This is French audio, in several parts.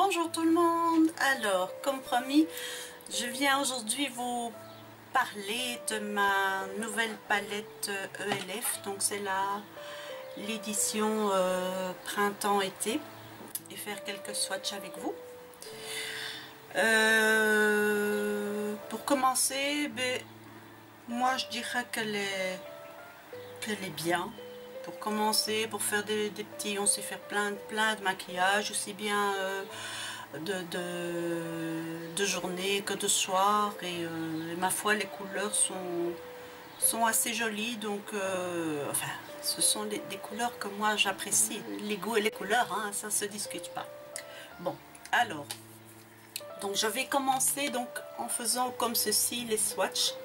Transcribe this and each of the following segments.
Bonjour tout le monde. Alors, comme promis, je viens aujourd'hui vous parler de ma nouvelle palette ELF. Donc c'est l'édition printemps-été et faire quelques swatchs avec vous. Pour commencer, moi je dirais qu'elle est bien. Pour commencer, pour faire des petits, on sait faire plein de maquillage, aussi bien de journée que de soir, et ma foi les couleurs sont assez jolies, donc enfin ce sont des couleurs que moi j'apprécie, les goûts et les couleurs, hein, ça se discute pas. Bon, alors donc je vais commencer donc en faisant comme ceci les swatchs,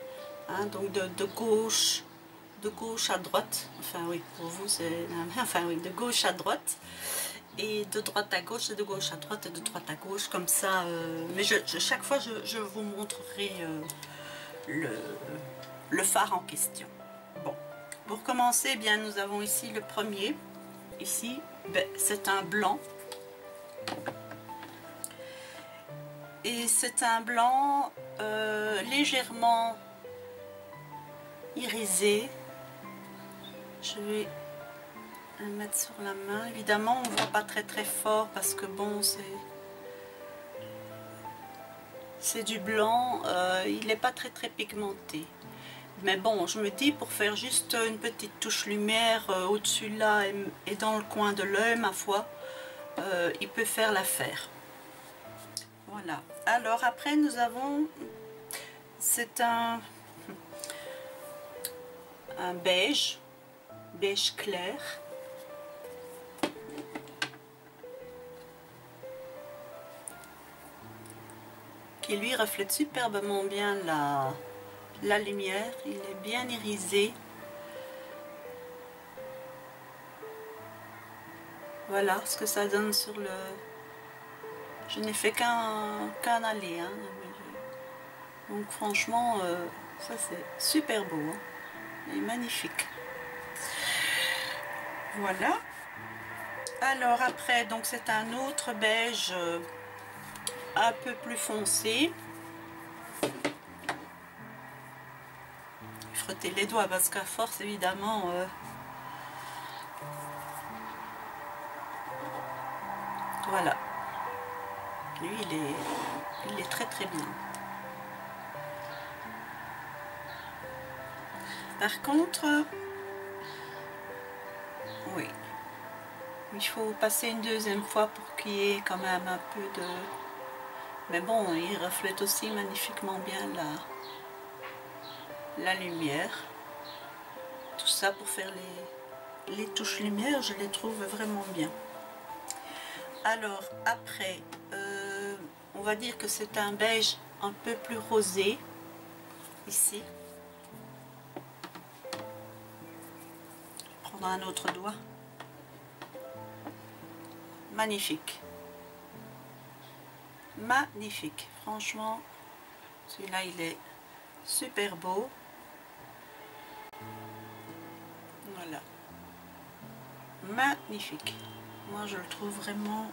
hein, donc de gauche à droite, enfin oui, pour vous c'est, enfin oui, de gauche à droite, et de droite à gauche, et de gauche à droite, et de droite à gauche, comme ça, mais chaque fois je vous montrerai le fard en question. Bon, pour commencer, eh bien, nous avons ici le premier, ici, c'est un blanc, et c'est un blanc légèrement irisé. Je vais le mettre sur la main. Évidemment, on ne voit pas très fort parce que bon, c'est du blanc. Il n'est pas très pigmenté. Mais bon, je me dis pour faire juste une petite touche lumière au-dessus là et dans le coin de l'œil, ma foi, il peut faire l'affaire. Voilà. Alors après, nous avons, c'est un beige clair. Qui lui reflète superbement bien la lumière. Il est bien irisé. Voilà ce que ça donne sur le... Je n'ai fait qu'un aller, hein. Donc franchement, ça c'est super beau, hein. Il est magnifique. Voilà. Alors après, donc c'est un autre beige un peu plus foncé. Frotter les doigts parce qu'à force évidemment voilà, lui il est très bien. Par contre, oui, il faut passer une deuxième fois pour qu'il y ait quand même un peu de... Mais bon, il reflète aussi magnifiquement bien la lumière. Tout ça pour faire les touches lumière, je les trouve vraiment bien. Alors après, on va dire que c'est un beige un peu plus rosé, ici. Je vais prendre un autre doigt. Magnifique. Magnifique. Franchement, celui-là, il est super beau. Voilà. Magnifique. Moi, je le trouve vraiment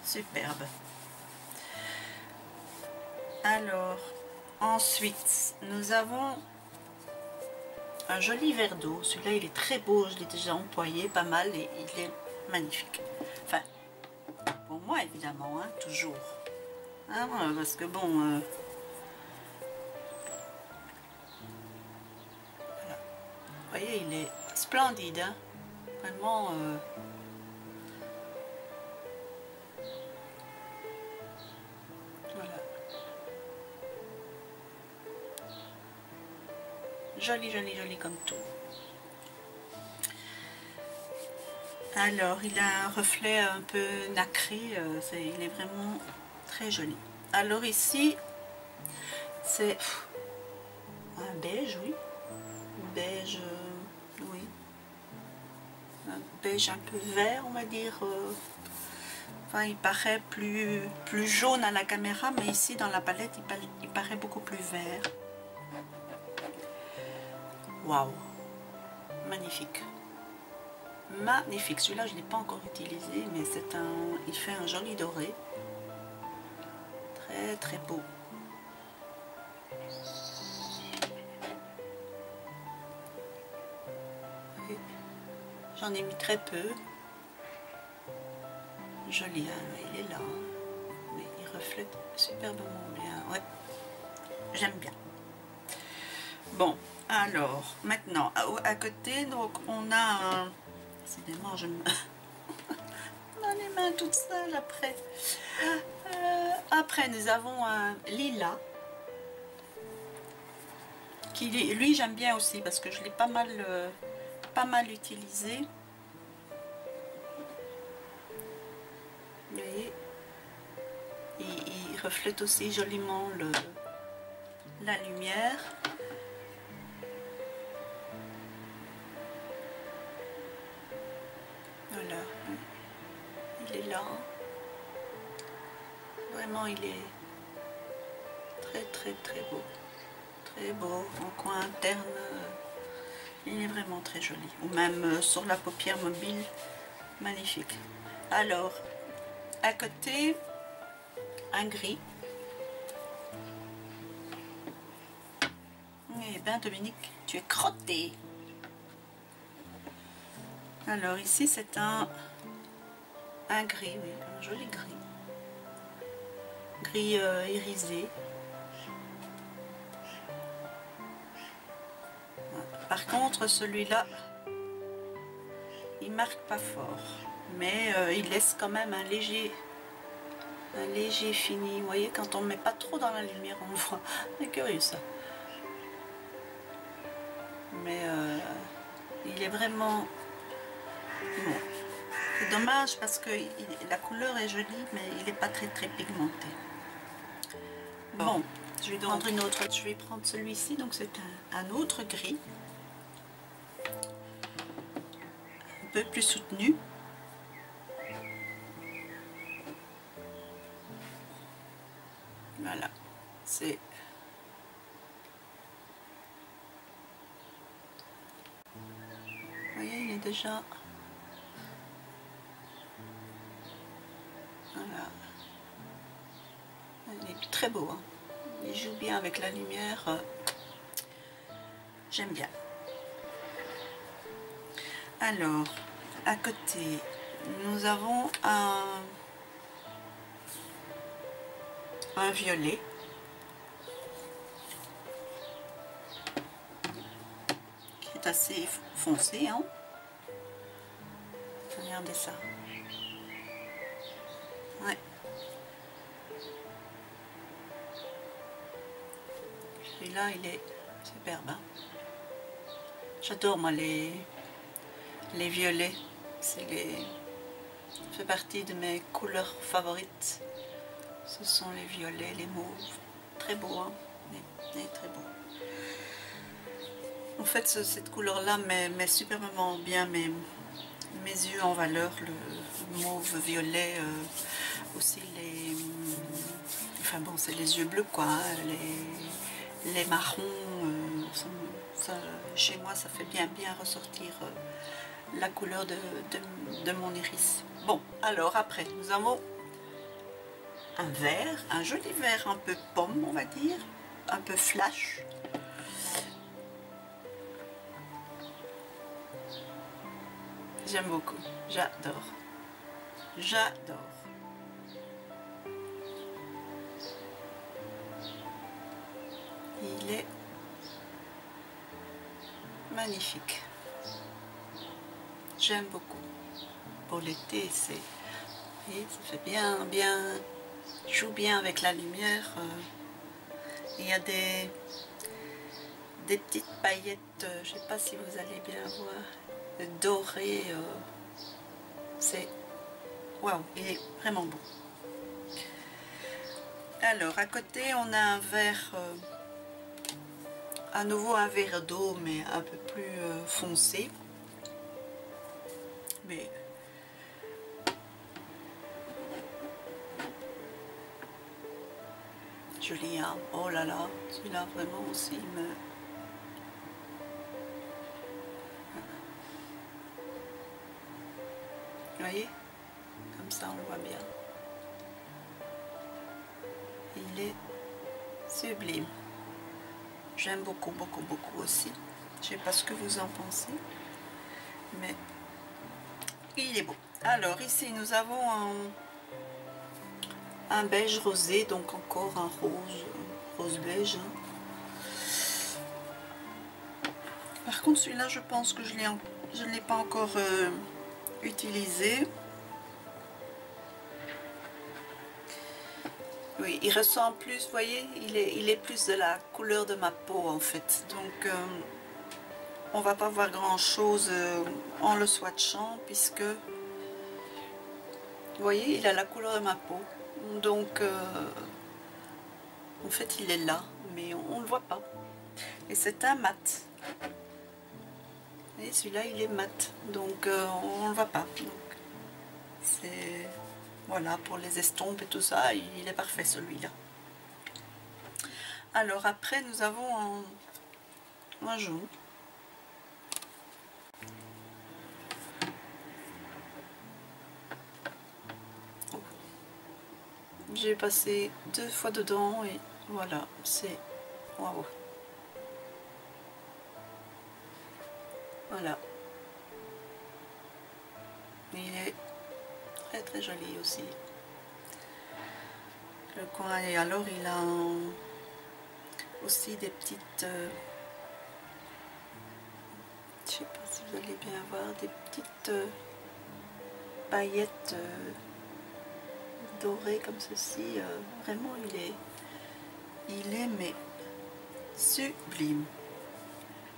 superbe. Alors, ensuite, nous avons un joli verre d'eau. Celui-là, il est très beau. Je l'ai déjà employé pas mal et il est magnifique. Enfin, pour moi, évidemment, hein, toujours. Hein, parce que bon... voilà. Vous voyez, il est splendide. Hein, vraiment... voilà. Joli comme tout. Alors, il a un reflet un peu nacré, il est vraiment très joli. Alors ici, c'est un beige, oui. Beige, oui. Un beige un peu vert, on va dire. Enfin, il paraît plus jaune à la caméra, mais ici dans la palette, il paraît beaucoup plus vert. Waouh, magnifique. Magnifique. Celui-là, je ne l'ai pas encore utilisé, mais il fait un joli doré. Très très beau. J'en ai mis très peu. Joli, hein, il est là. Hein. Mais il reflète superbement bien. Ouais, j'aime bien. Bon, alors, maintenant, à côté, donc, on a un... Décidément, je me... on a les mains toutes sales après. Après, nous avons un lilas. Qui, lui, j'aime bien aussi parce que je l'ai pas mal utilisé. Vous voyez, il reflète aussi joliment la lumière. Voilà, il est là. Vraiment, il est très très très beau. Très beau, en coin interne, il est vraiment très joli. Ou même sur la paupière mobile, magnifique. Alors, à côté, un gris. Eh bien Dominique, tu es crotté. Alors ici c'est un gris, oui, un joli gris. Gris irisé. Par contre celui-là, il marque pas fort. Mais il laisse quand même un léger fini. Vous voyez, quand on ne met pas trop dans la lumière, on le voit. C'est curieux ça. Mais il est vraiment bon. C'est dommage parce que la couleur est jolie, mais il n'est pas très très pigmenté. Bon, je vais prendre une autre. Je vais prendre celui-ci, donc c'est un autre gris. Un peu plus soutenu. Voilà, c'est... Vous voyez, il est déjà... Voilà. Il est très beau, hein. Il joue bien avec la lumière. J'aime bien. Alors, à côté, nous avons un violet. Qui est assez foncé, hein. Regardez ça. Ouais. Celui-là, il est superbe. Hein. J'adore, moi, les violets. Ça fait partie de mes couleurs favorites. Ce sont les violets, les mauves. Très beau, hein. Mais très beau. En fait, cette couleur-là met superbement bien mes yeux en valeur. Le mauve, violet, aussi les... Enfin bon, c'est les yeux bleus, quoi. Hein, les marrons. Chez moi, ça fait bien ressortir la couleur de mon iris. Bon, alors après, nous avons un vert, un joli vert un peu pomme, on va dire, un peu flash. J'aime beaucoup, j'adore, j'adore. Il est magnifique. J'aime beaucoup. Pour l'été, ça fait bien, joue bien avec la lumière. Il y a des petites paillettes, je ne sais pas si vous allez bien voir, dorées. C'est waouh, il est vraiment beau. Alors à côté, on a un vert, à nouveau un vert d'eau, mais un peu plus foncé. Mais joli, hein. Oh là là, celui-là vraiment aussi me... Vous voyez, comme ça on le voit bien. il est sublime. J'aime beaucoup, beaucoup, beaucoup aussi. Je sais pas ce que vous en pensez, mais il est beau. Alors ici, nous avons un beige rosé, donc encore un rose beige. Par contre, celui-là, je pense que je ne l'ai pas encore utilisé. Oui, il ressemble plus, vous voyez, il est plus de la couleur de ma peau en fait. Donc, on va pas voir grand chose en le swatchant puisque, vous voyez, il a la couleur de ma peau. Donc, en fait, il est là, mais on ne le voit pas. Et c'est un mat. Et celui-là, il est mat, donc on ne le voit pas. Donc, c'est... Voilà, pour les estompes et tout ça, il est parfait celui-là. Alors après, nous avons un jaune. J'ai passé 2 fois dedans et voilà, c'est... Waouh! Voilà. Il est très très joli aussi. Le coin, et alors il a aussi des petites... je sais pas si vous allez bien voir, des petites paillettes dorées comme ceci. Vraiment, il est mais sublime.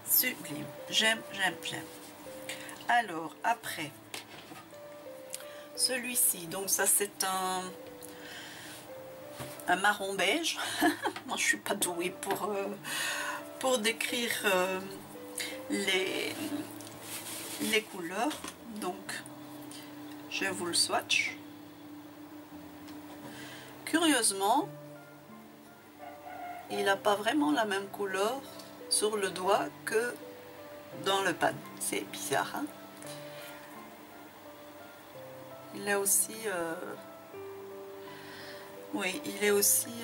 Sublime. J'aime, j'aime, j'aime. Alors, après, celui-ci, donc ça c'est un marron beige. Moi, je suis pas douée pour décrire les couleurs. Donc, je vous le swatch. Curieusement, il n'a pas vraiment la même couleur sur le doigt que dans le pad. C'est bizarre, hein? Il a aussi... oui, il est aussi...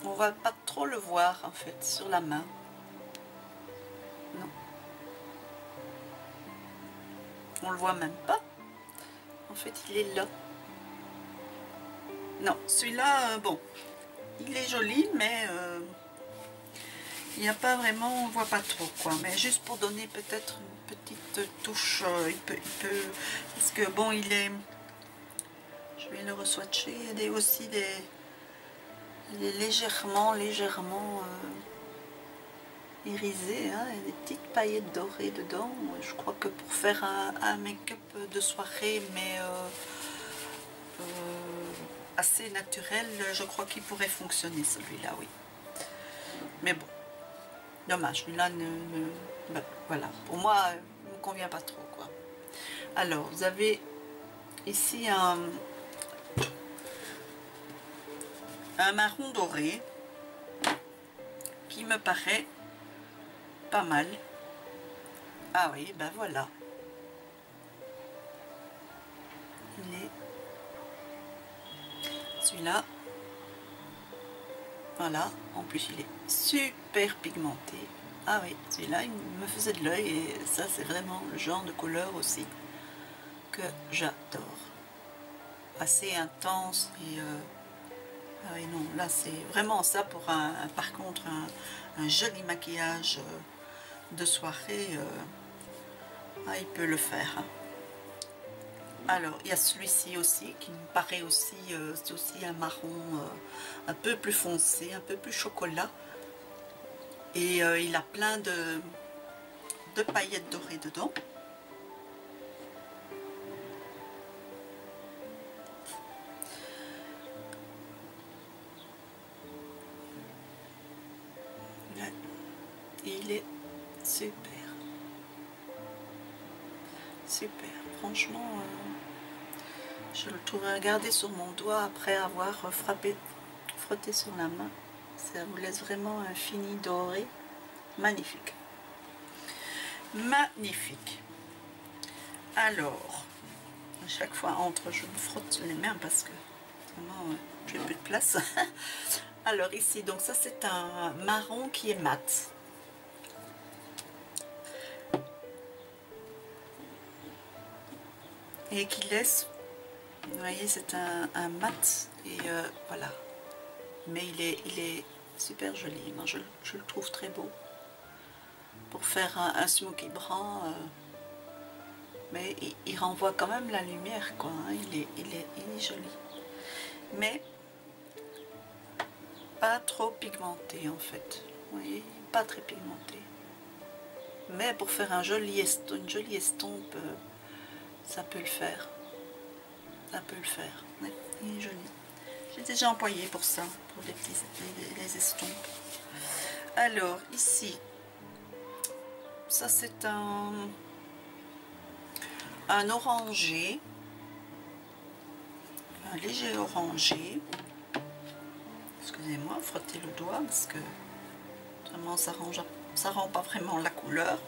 on va pas trop le voir, en fait, sur la main. Non. On le voit même pas. En fait, il est là. Non, celui-là, bon, il est joli, mais... il n'y a pas vraiment, on ne voit pas trop quoi, mais juste pour donner peut-être une petite touche, il peut, parce que bon, il est, je vais le reswatcher, il est aussi il est légèrement irisé, hein, il y a des petites paillettes dorées dedans. Je crois que pour faire un make-up de soirée, mais assez naturel, je crois qu'il pourrait fonctionner celui-là, oui. Mais bon. Dommage, celui-là ben, voilà, pour moi, il ne me convient pas trop, quoi. Alors, vous avez ici un marron doré qui me paraît pas mal. Ah oui, ben voilà. Il est... Celui-là, voilà, en plus il est super pigmenté. Ah oui, celui-là il me faisait de l'œil et ça c'est vraiment le genre de couleur aussi que j'adore. Assez intense et... ah oui non, là c'est vraiment ça pour par contre un joli maquillage de soirée. Ah, il peut le faire. Hein. Alors, il y a celui-ci aussi, qui me paraît aussi, c'est aussi un marron un peu plus foncé, un peu plus chocolat. Et il a plein de paillettes dorées dedans. Là, il est super. Super, franchement, je le trouve à garder sur mon doigt après avoir frotté sur la main. Ça vous laisse vraiment un fini doré. Magnifique. Magnifique. Alors, à chaque fois entre, je me frotte sur les mains parce que Vraiment, j'ai plus de place. Alors ici, donc ça c'est un marron qui est mat. Et qui laisse, vous voyez, c'est un mat. Et voilà. Mais il est super joli. Moi, je le trouve très beau. Pour faire un smoky brun. Mais il renvoie quand même la lumière, quoi. Hein. Il est joli. Mais pas trop pigmenté, en fait. Vous voyez, pas très pigmenté. Mais pour faire une jolie estompe, ça peut le faire. Ça peut le faire. Ouais, il est joli. J'ai déjà employé pour ça, pour les estompes. Alors, ici, ça c'est un orangé. Un léger orangé. Excusez-moi, frotter le doigt parce que vraiment ça rend pas vraiment la couleur.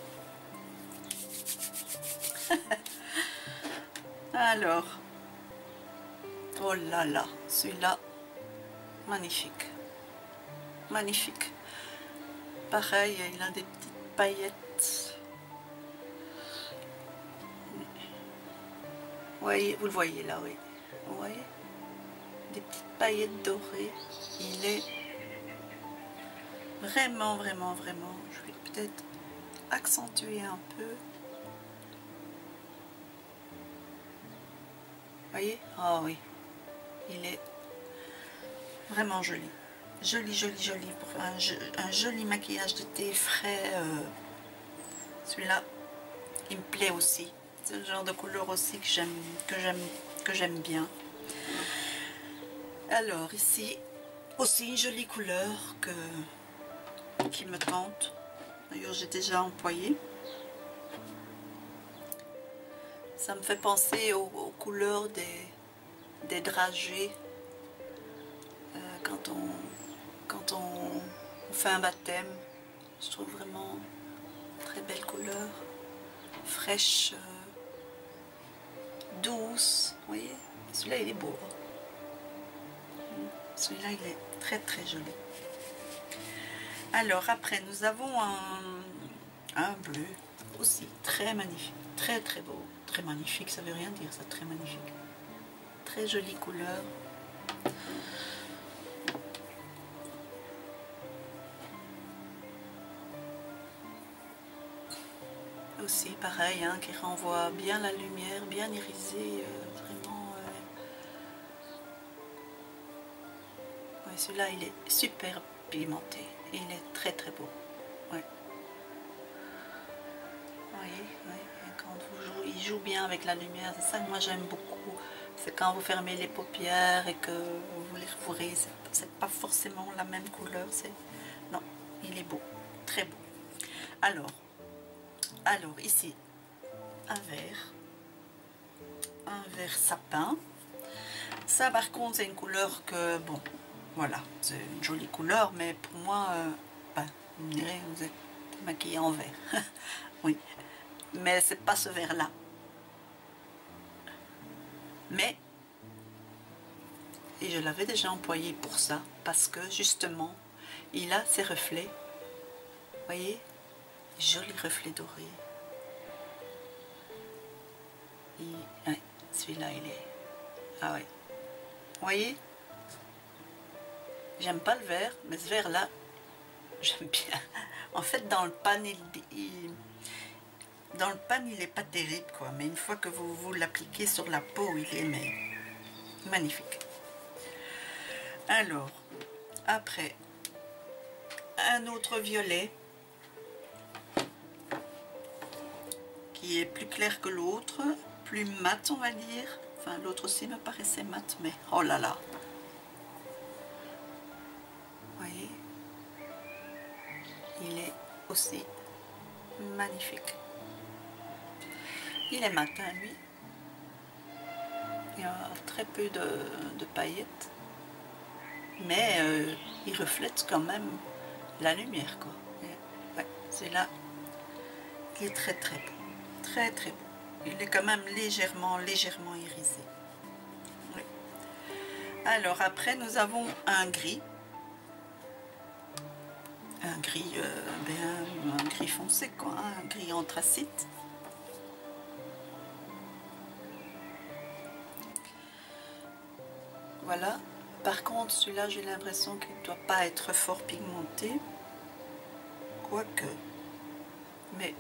Alors, oh là là, celui-là, magnifique, magnifique. Pareil, il a des petites paillettes. Oui, vous le voyez là, oui. Vous voyez, des petites paillettes dorées. Il est vraiment, vraiment, vraiment. Je vais peut-être accentuer un peu. Vous voyez? Ah oui, il est vraiment joli. Joli, joli, joli. Pour un joli maquillage d'été frais. Celui-là, il me plaît aussi. C'est le genre de couleur aussi que j'aime bien. Alors ici, aussi une jolie couleur qui me tente. D'ailleurs, j'ai déjà employé. Ça me fait penser aux couleurs des dragées quand on fait un baptême. Je trouve vraiment très belle couleur, fraîche, douce. Vous voyez, celui-là il est beau. Celui-là il est très très joli. Alors après nous avons un bleu aussi très magnifique, très très beau, très magnifique, ça veut rien dire ça, très magnifique. Très jolie couleur. Aussi pareil, hein, qui renvoie bien la lumière, bien irisé, vraiment. Ouais, celui-là il est super pigmenté, il est très très beau. Ouais. Vous voyez, ouais, quand il joue bien avec la lumière, c'est ça que moi j'aime beaucoup. C'est quand vous fermez les paupières et que vous les rouvrez, c'est pas forcément la même couleur. Non, il est beau, très beau. Alors ici, un vert sapin. Ça par contre c'est une couleur que, bon, voilà, c'est une jolie couleur, mais pour moi, ben, vous me direz, vous êtes maquillée en vert. Oui, mais c'est pas ce vert là. Mais, et je l'avais déjà employé pour ça, parce que justement, il a ses reflets. Vous voyez, jolis reflets dorés. Ouais, celui-là, il est... Ah ouais. Vous voyez, j'aime pas le vert, mais ce vert là, j'aime bien. En fait, dans le pan, il est pas terrible, quoi. Mais une fois que vous l'appliquez sur la peau, il est magnifique. Alors, après, un autre violet qui est plus clair que l'autre, plus mat, on va dire. Enfin, l'autre aussi me paraissait mat, mais oh là là. Vous voyez, il est aussi magnifique. Il est matin, lui. Il y a très peu de paillettes. Mais il reflète quand même la lumière, quoi. Ouais, c'est là. Il est très très beau. Très très beau. Il est quand même légèrement irisé. Ouais. Alors après nous avons un gris. Un gris, un gris foncé quoi, hein, un gris anthracite. Voilà. Par contre celui-là j'ai l'impression qu'il ne doit pas être fort pigmenté. Quoique. Mais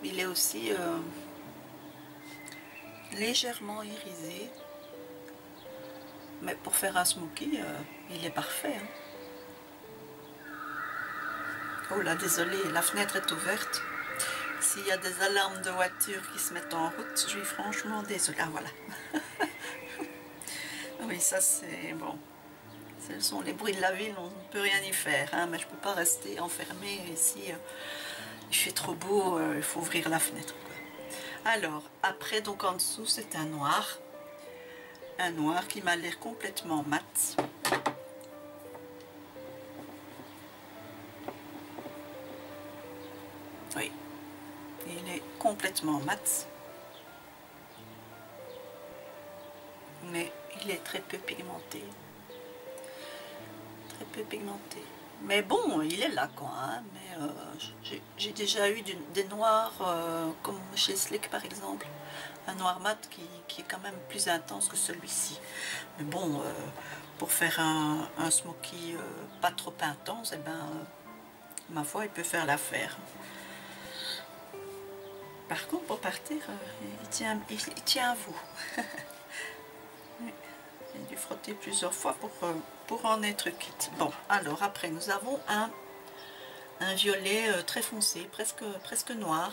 il est aussi légèrement irisé. Mais pour faire un smoky, il est parfait. Hein. Oh là, désolé, la fenêtre est ouverte. S'il y a des alarmes de voiture qui se mettent en route, je suis franchement désolée. Ah voilà. Oui, ça c'est bon. Ce sont les bruits de la ville, on ne peut rien y faire. Hein, mais je ne peux pas rester enfermée ici. Il fait trop beau, il faut ouvrir la fenêtre. Quoi. Alors, après, donc en dessous, c'est un noir. Un noir qui m'a l'air complètement mat. Oui, il est complètement mat. Mais il est très peu pigmenté. Très peu pigmenté. Mais bon, il est là quoi. Hein, mais j'ai déjà eu des noirs comme chez Slick par exemple. Un noir mat qui est quand même plus intense que celui-ci. Mais bon, pour faire un smoky pas trop intense, eh ben, ma foi, il peut faire l'affaire. Par contre, pour partir, il tient à vous. J'ai dû frotter plusieurs fois pour en être quitte. Bon, alors après, nous avons un violet très foncé, presque noir.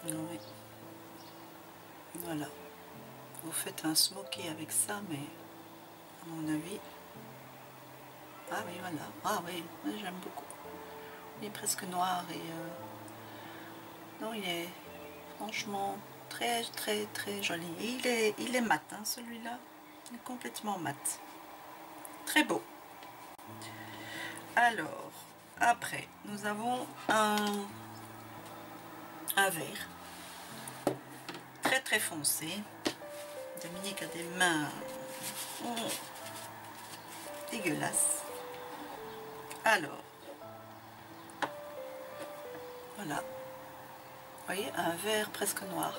Oui. Voilà. Vous faites un smoky avec ça, mais à mon avis... Ah oui, voilà. Ah oui, j'aime beaucoup. Il est presque noir et... Non, il est franchement très joli. Il est mat, hein, celui-là. Il est complètement mat. Très beau. Alors, après, nous avons un vert. Très foncé. Dominique a des mains dégueulasses. Alors, voilà. Vous voyez, un vert presque noir.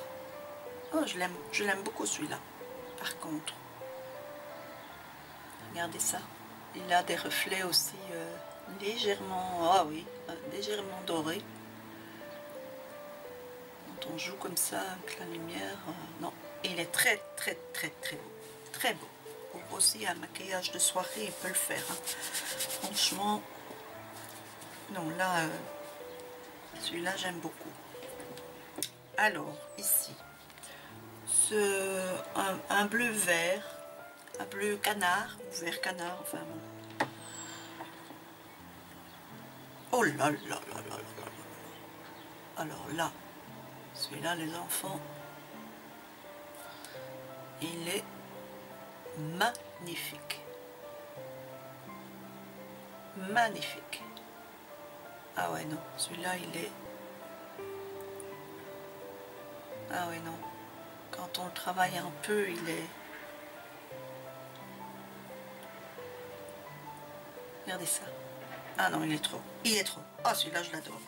Oh, je l'aime beaucoup celui-là. Par contre, regardez ça. Il a des reflets aussi légèrement, ah oui, légèrement dorés. Quand on joue comme ça avec la lumière, non. Et il est très beau. Très beau. Pour aussi un maquillage de soirée, il peut le faire. Hein. Franchement, non, là, celui-là, j'aime beaucoup. Alors, ici, un bleu vert, un bleu canard, ou vert canard, enfin bon. Oh là là là là là là. Alors là, celui-là, les enfants, il est magnifique. Magnifique. Ah ouais, non, celui-là, il est... Ah ouais, non. Quand on le travaille un peu, il est... Regardez ça. Ah non, il est trop. Il est trop. Ah, celui-là, je l'adore.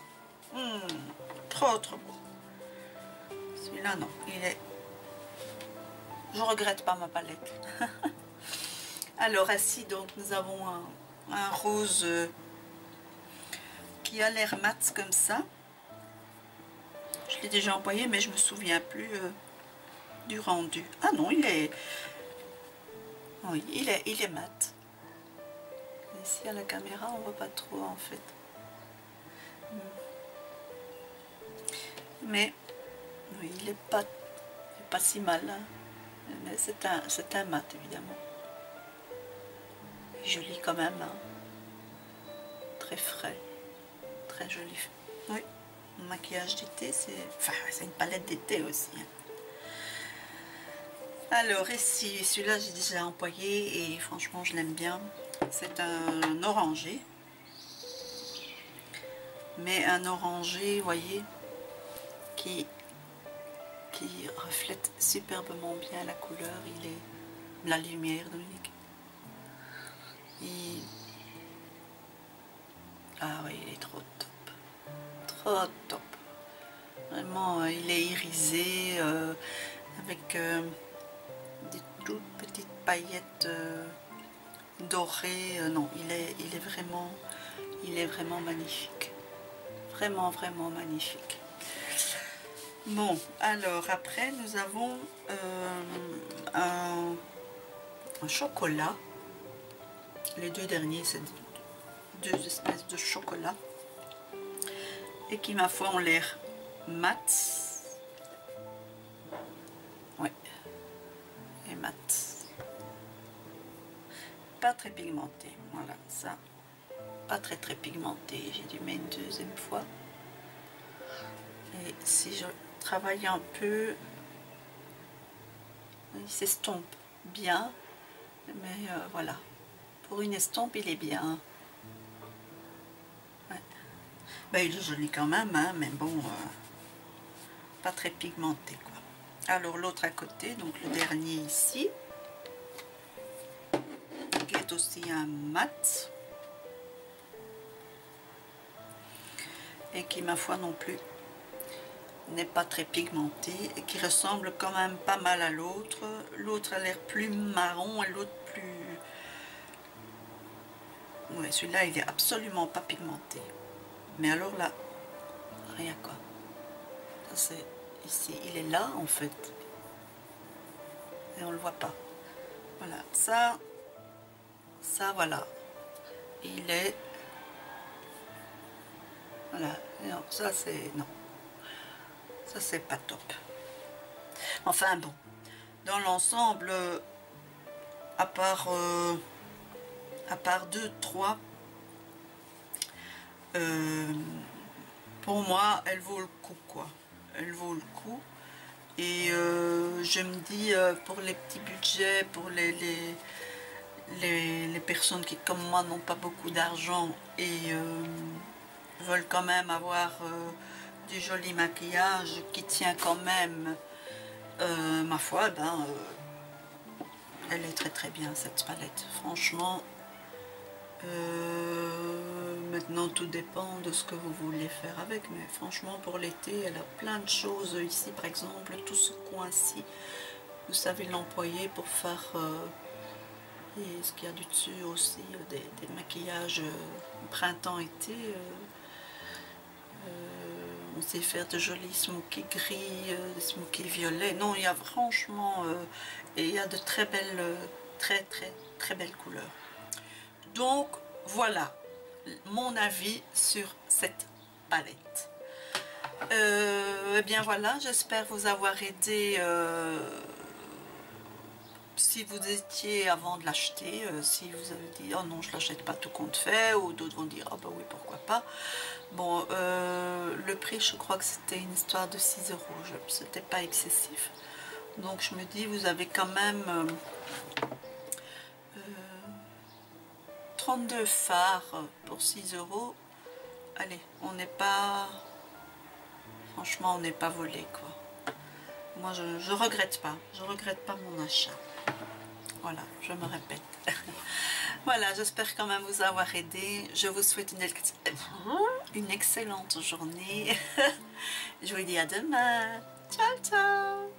Trop beau. Celui-là, non. Il est... Je regrette pas ma palette. Alors, ici, donc, nous avons un rose qui a l'air mat comme ça. Je l'ai déjà employé, mais je me souviens plus du rendu. Ah non, il est... Oui, il est mat. Ici, à la caméra, on voit pas trop, en fait. Mais, oui, il est pas si mal. Hein. Mais c'est un mat, évidemment. Joli quand même. Hein. Très frais. Très joli. Oui. Mon maquillage d'été, c'est... Enfin, c'est une palette d'été aussi. Hein. Alors, ici, celui-là, j'ai déjà employé et franchement, je l'aime bien. C'est un orangé. Mais un orangé, vous voyez, qui reflète superbement bien la couleur. Il est la lumière, Dominique. Ah oui, il est trop top. Trop top. Vraiment, il est irisé avec des toutes petites paillettes dorées. Non, il est vraiment magnifique. Vraiment, vraiment magnifique. Bon, alors après, nous avons un chocolat. Les deux derniers, c'est deux espèces de chocolat. Et qui, ma foi, ont l'air mat. Oui. Et mat. Pas très pigmenté. Voilà, ça. Pas très très pigmenté. J'ai dû mettre une deuxième fois. Et si je travaille un peu, il s'estompe bien. Mais voilà. Pour une estompe, il est bien. Ouais. Ben, il est joli quand même, hein, mais bon, pas très pigmenté, quoi. Alors l'autre à côté, donc le dernier ici, qui est aussi un mat. Et qui, ma foi, non plus, n'est pas très pigmenté. Et qui ressemble quand même pas mal à l'autre. L'autre a l'air plus marron et l'autre plus... Ouais, celui-là, il est absolument pas pigmenté. Mais alors là, rien quoi. Ça c'est ici. Il est là, en fait. Et on le voit pas. Voilà. Ça, voilà. Il est... Voilà. Non, ça c'est... Non. Ça c'est pas top. Enfin bon. Dans l'ensemble, à part 2, 3, pour moi, elle vaut le coup, quoi. Elle vaut le coup. Et je me dis, pour les petits budgets, pour les personnes qui, comme moi, n'ont pas beaucoup d'argent et veulent quand même avoir du joli maquillage qui tient quand même, ma foi, ben, elle est très très bien, cette palette. Franchement, maintenant tout dépend de ce que vous voulez faire avec, mais franchement pour l'été elle a plein de choses. Ici par exemple, tout ce coin-ci, vous savez l'employer pour faire et ce qu'il y a du dessus aussi, des maquillages printemps-été. On sait faire de jolis smoky gris, des smoky violets. Non, il y a franchement et il y a de très belles, très belles couleurs. Donc voilà mon avis sur cette palette. Eh bien voilà, j'espère vous avoir aidé si vous étiez avant de l'acheter, si vous avez dit oh non je l'achète pas tout compte fait, ou d'autres vont dire oh bah oui pourquoi pas. Bon, le prix je crois que c'était une histoire de 6 €, c'était pas excessif. Donc je me dis vous avez quand même 32 fards pour 6 €. Allez, on n'est pas... Franchement, on n'est pas volé, quoi. Moi, je regrette pas. Je regrette pas mon achat. Voilà, je me répète. Voilà, j'espère quand même vous avoir aidé. Je vous souhaite une excellente journée. Je vous dis à demain. Ciao, ciao.